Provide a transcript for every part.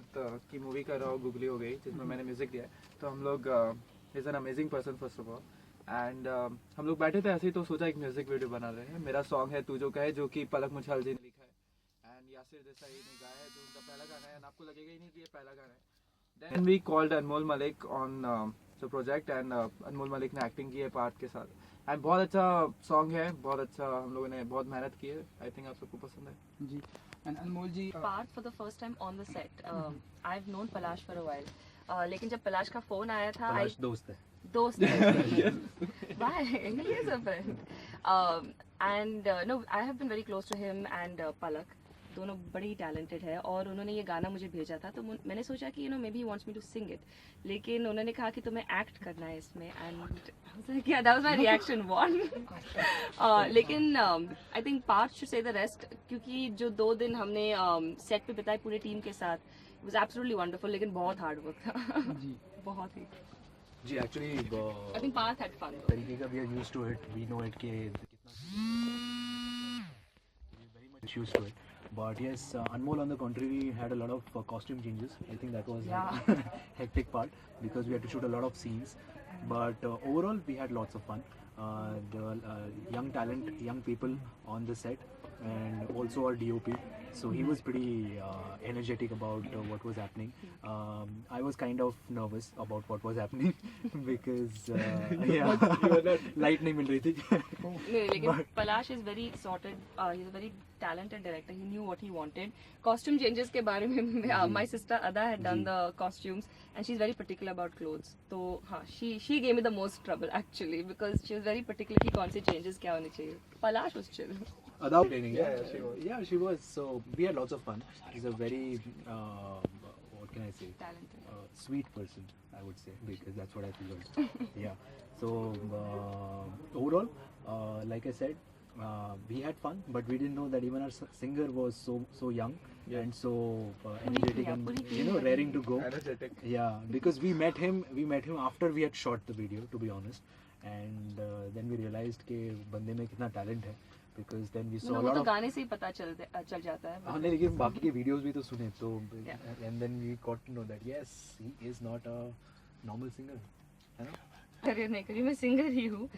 साथ की मूवी कर रहा हूँ गुगली हो गई, जिसमें मैंने म्यूज़िक दिया है। तो हम लोग is an amazing person first of all, and हम लोग बैठे थे ऐसे ही तो सोचा एक म्यूज़िक वीडियो बना रहे हैं। मेरा सॉन्ग है तू जो कहे, जो कि पलक मुछाल जी ने लिखा है एंड यासिर देसाई ने गाया है, जो उनका पहला गाना है एंड आपको लगेगा ही नहीं कि ये पहला गाना है। Then we called Anmol Malik on the project and अनमोल मलिक ने एक्टिंग की है पार्ट के साथ एंड बहुत अच्छा सॉन्ग है, बहुत अच्छा, हम लोगों ने बहुत मेहनत की है। आई थिंक आप सबको पसंद है जी। And Anmol ji Part for the first time on the set. I've known Palash for a while. लेकिन जब पलाश का फोन आया था, पलाश दोस्त है। दोस्त है. Why? He is a friend. And no, I have been very close to him and Palak. दोनों बड़ी टैलेंटेड है और उन्होंने ये गाना मुझे भेजा था, तो मैंने सोचा कि maybe wants me to sing it, लेकिन उन्होंने कहा कि तुम्हें एक्ट करना है इसमें and that was my reaction one. लेकिन I think Parth should say the rest, क्योंकि जो 2 दिन हमने सेट पे बिताए पूरे टीम के साथ, इट वाज एब्सोल्युटली वंडरफुल, लेकिन बहुत हार्ड वर्क था. जी बहुत ही. जी actually I think Parth had fun. तरीके का we are used to it, we know it कि very much used to it. But yes, Anmol on the contrary had a lot of costume changes. I think that was a hectic part because we had to shoot a lot of scenes. But overall, we had lots of fun. The young talent, young people on the set, and also our DOP. So he was pretty energetic about what was happening. I was kind of nervous about what was happening because light नहीं मिल रही थी. नहीं, लेकिन Palash is very sorted, he is a very talented director. He knew what he wanted. Costume changes के बारे में my sister Ada had done the costumes and she's very particular about clothes. तो हाँ, she gave me the most trouble actually because she was very particular कि कौन से changes क्या होने चाहिए. पलाश was chill. Without training, yeah, she was. So we had lots of fun. She's a very, what can I say? Talented. Sweet person, I would say, because that's what I feel. Yeah. So overall, like I said, we had fun, but we didn't know that even our singer was so young and so energetic and raring to go. Energetic. Yeah, because we met him after we had shot the video, to be honest, and then we realized कि बंदे में कितना talent है. Because then we saw a lot तो of गाने से ही पता चल जाता है. हाँ नहीं, लेकिन बाकी के वीडियोस भी तो सुने तो and then we got to know that yes, he is not a normal singer, है ना? करियर नहीं करी, मैं सिंगर ही हूँ.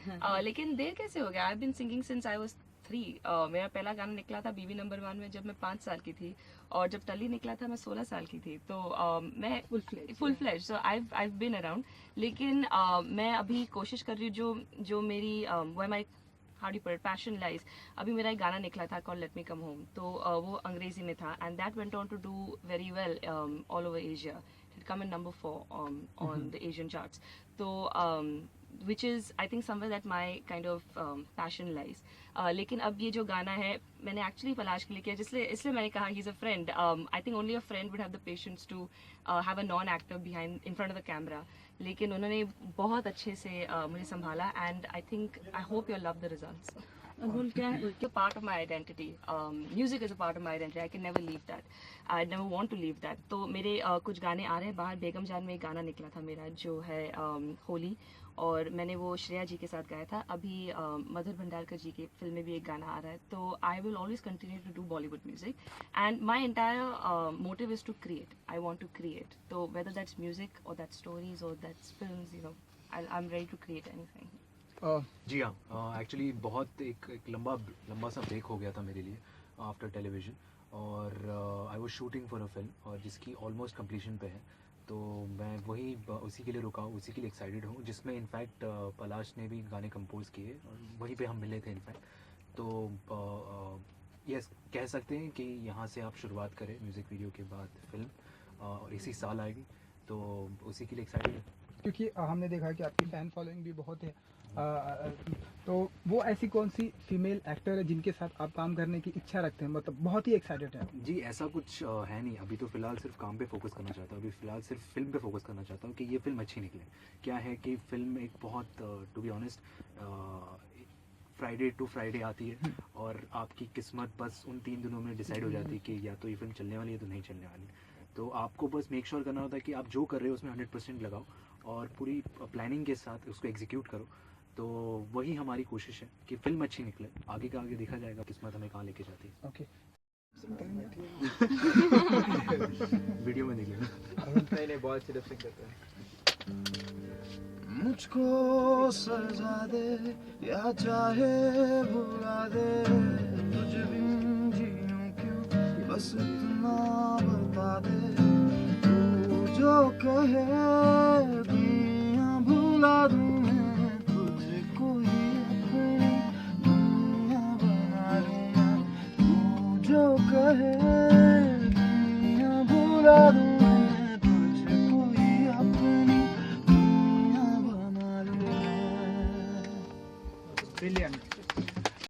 लेकिन देर कैसे हो गया? I been singing since I was 3. मेरा पहला गाना निकला था बीबी नंबर 1 में जब मैं 5 साल की थी, और जब टली निकला था मैं 16 साल की थी. तो मैं full fledge, so I been around. लेकिन मैं अभी कोशिश कर रही हूँ जो मेरी वो my how do put it, passion lies. अभी मेरा एक गाना निकला था call let me come home, तो वो अंग्रेजी में था and that went on to do very well all over Asia. It come in number 4 on the Asian charts. So which is I think somewhere that my kind of passion lies. लेकिन अब ये जो गाना है मैंने actually पलाश के लिए किया, इसलिए मैंने कहा he's a friend. I think only a friend would have the patience to have a non-actor behind in front of the camera. लेकिन उन्होंने बहुत अच्छे से मुझे संभाला and I think I hope you'll love the results. It's a part of my identity. Music is a part of my identity. I can never leave that. I never want to leave that. तो मेरे कुछ गाने आ रहे हैं बाहर. बेगम जान में एक गाना निकला था मेरा जो है होली, और मैंने वो श्रेया जी के साथ गाया था. अभी मधुर भंडारकर जी की फिल्म में भी एक गाना आ रहा है. तो I will always continue to do Bollywood music and my entire motive is to create. I want to create. तो वेदर दैट्स म्यूजिक और दैट्स स्टोरीज और that's films, I am ready to create anything. जी हाँ, actually बहुत एक लंबा सा break हो गया था मेरे लिए आफ्टर टेलीविज़न, और I was shooting for a film और जिसकी ऑलमोस्ट कंप्लीशन पे है. तो मैं उसी के लिए रुका हूँ, उसी के लिए एक्साइटेड हूँ, जिसमें इनफैक्ट पलाश ने भी गाने कंपोज किए और वहीं पे हम मिले थे इनफैक्ट. तो यस, कह सकते हैं कि यहाँ से आप शुरुआत करें म्यूज़िक वीडियो के बाद फिल्म, और इसी साल आएगी, तो उसी के लिए एक्साइटेड है. क्योंकि हमने देखा कि आपकी फैन फॉलोइंग भी बहुत है, तो वो ऐसी कौन सी फीमेल एक्टर है जिनके साथ आप काम करने की इच्छा रखते हैं, मतलब बहुत ही एक्साइटेड है? जी ऐसा कुछ है नहीं. अभी तो फ़िलहाल सिर्फ काम पे फोकस करना चाहता हूँ. अभी फ़िलहाल सिर्फ फिल्म पे फोकस करना चाहता हूँ कि ये फिल्म अच्छी निकले. क्या है कि फिल्म एक बहुत to be honest Friday to Friday आती है और आपकी किस्मत बस उन 3 दिनों में डिसाइड हो जाती है कि या तो ये फिल्म चलने वाली है तो नहीं चलने वाली. तो आपको बस मेक श्योर करना होता है कि आप जो कर रहे हो उसमें 100% लगाओ और पूरी प्लानिंग के साथ उसको एग्जीक्यूट करो. तो वही हमारी कोशिश है कि फिल्म अच्छी निकले. आगे का आगे देखा जाएगा, किस्मत हमें कहाँ लेके जाती है. ओके. वीडियो में देख लेना। नहीं बहुत अच्छी लिपसिंग करते हैं। मुझको सजा दे या चाहे भुला